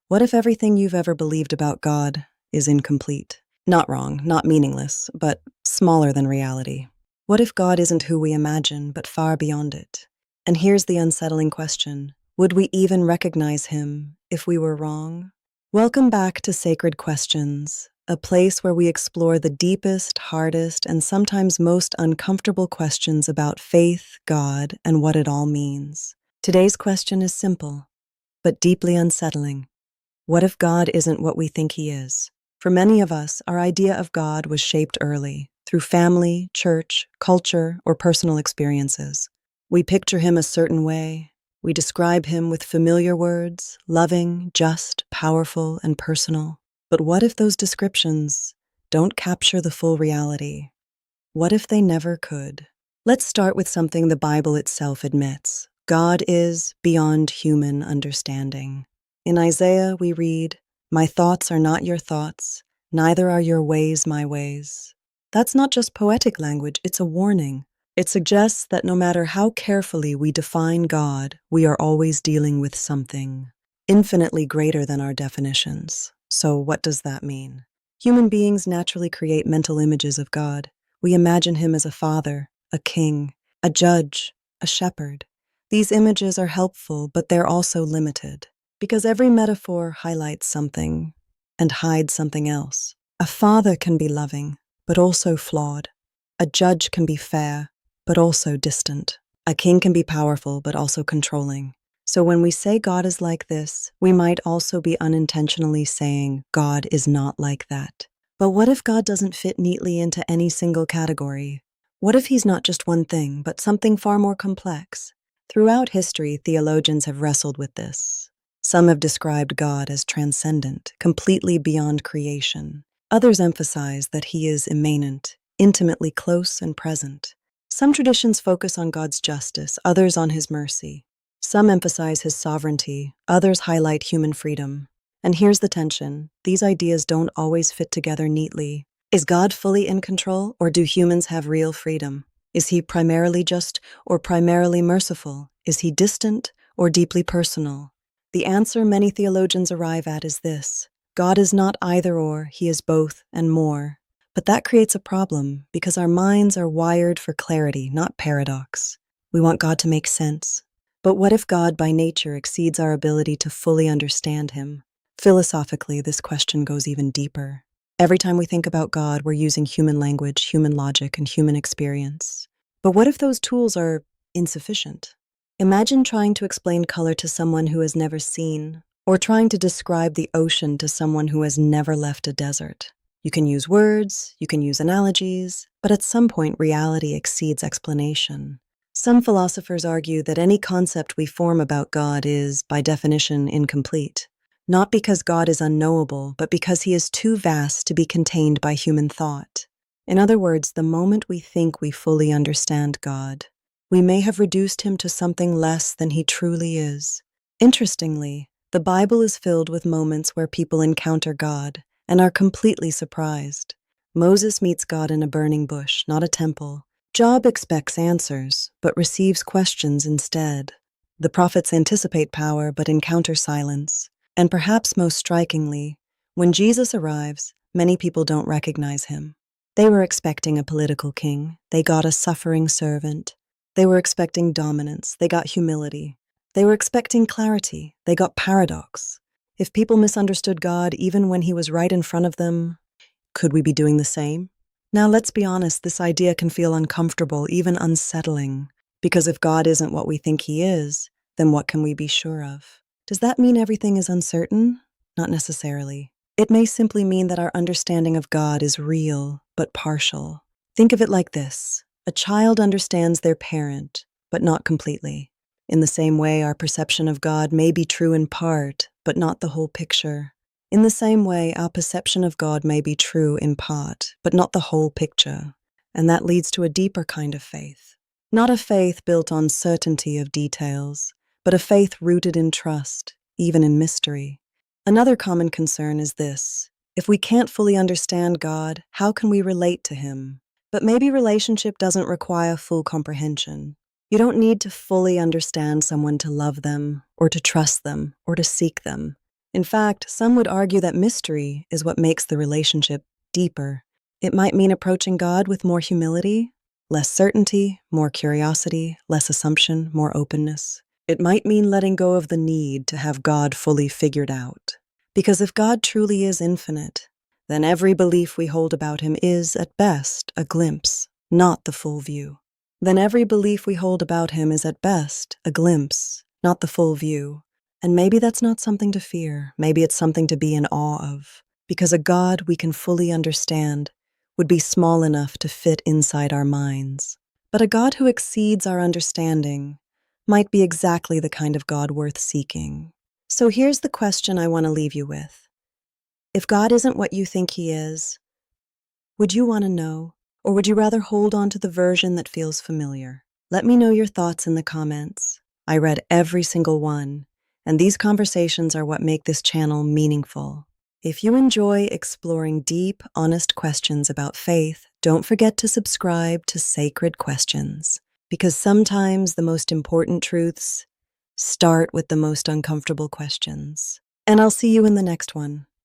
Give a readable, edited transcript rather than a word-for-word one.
What if everything you've ever believed about God is incomplete? Not wrong, not meaningless, but smaller than reality. What if God isn't who we imagine, but far beyond it? And here's the unsettling question. Would we even recognize him if we were wrong? Welcome back to Sacred Questions, a place where we explore the deepest, hardest, and sometimes most uncomfortable questions about faith, God, and what it all means. Today's question is simple, but deeply unsettling. What if God isn't what we think he is? For many of us, our idea of God was shaped early, through family, church, culture, or personal experiences. We picture him a certain way. We describe him with familiar words, loving, just, powerful, and personal. But what if those descriptions don't capture the full reality? What if they never could? Let's start with something the Bible itself admits. God is beyond human understanding. In Isaiah, we read, "My thoughts are not your thoughts, neither are your ways my ways." That's not just poetic language, it's a warning. It suggests that no matter how carefully we define God, we are always dealing with something infinitely greater than our definitions. So what does that mean? Human beings naturally create mental images of God. We imagine him as a father, a king, a judge, a shepherd. These images are helpful, but they're also limited, because every metaphor highlights something and hides something else. A father can be loving, but also flawed. A judge can be fair, but also distant. A king can be powerful, but also controlling. So when we say God is like this, we might also be unintentionally saying God is not like that. But what if God doesn't fit neatly into any single category? What if he's not just one thing, but something far more complex? Throughout history, theologians have wrestled with this. Some have described God as transcendent, completely beyond creation. Others emphasize that he is immanent, intimately close and present. Some traditions focus on God's justice, others on his mercy. Some emphasize his sovereignty, others highlight human freedom. And here's the tension. These ideas don't always fit together neatly. Is God fully in control, or do humans have real freedom? Is he primarily just or primarily merciful? Is he distant or deeply personal? The answer many theologians arrive at is this: God is not either or, he is both and more. But that creates a problem because our minds are wired for clarity, not paradox. We want God to make sense. But what if God by nature exceeds our ability to fully understand him? Philosophically, this question goes even deeper. Every time we think about God, we're using human language, human logic, and human experience. But what if those tools are insufficient? Imagine trying to explain color to someone who has never seen, or trying to describe the ocean to someone who has never left a desert. You can use words, you can use analogies, but at some point reality exceeds explanation. Some philosophers argue that any concept we form about God is, by definition, incomplete. Not because God is unknowable, but because he is too vast to be contained by human thought. In other words, the moment we think we fully understand God, we may have reduced him to something less than he truly is. Interestingly, the Bible is filled with moments where people encounter God and are completely surprised. Moses meets God in a burning bush, not a temple. Job expects answers, but receives questions instead. The prophets anticipate power, but encounter silence. And perhaps most strikingly, when Jesus arrives, many people don't recognize him. They were expecting a political king. They got a suffering servant. They were expecting dominance. They got humility. They were expecting clarity. They got paradox. If people misunderstood God even when he was right in front of them, could we be doing the same? Now, let's be honest, this idea can feel uncomfortable, even unsettling, because if God isn't what we think he is, then what can we be sure of? Does that mean everything is uncertain? Not necessarily. It may simply mean that our understanding of God is real, but partial. Think of it like this. A child understands their parent, but not completely. In the same way, our perception of God may be true in part, but not the whole picture. In the same way, our perception of God may be true in part, but not the whole picture. And that leads to a deeper kind of faith. Not a faith built on certainty of details, but a faith rooted in trust, even in mystery. Another common concern is this: if we can't fully understand God, how can we relate to him? But maybe relationship doesn't require full comprehension. You don't need to fully understand someone to love them, or to trust them, or to seek them. In fact, some would argue that mystery is what makes the relationship deeper. It might mean approaching God with more humility, less certainty, more curiosity, less assumption, more openness. It might mean letting go of the need to have God fully figured out. Because if God truly is infinite, then every belief we hold about him is, at best, a glimpse, not the full view. Then every belief we hold about him is, at best, a glimpse, not the full view. And maybe that's not something to fear. Maybe it's something to be in awe of. Because a God we can fully understand would be small enough to fit inside our minds. But a God who exceeds our understanding might be exactly the kind of God worth seeking. So here's the question I want to leave you with. If God isn't what you think he is, would you want to know? Or would you rather hold on to the version that feels familiar? Let me know your thoughts in the comments. I read every single one, and these conversations are what make this channel meaningful. If you enjoy exploring deep, honest questions about faith, don't forget to subscribe to Sacred Questions, because sometimes the most important truths start with the most uncomfortable questions. And I'll see you in the next one.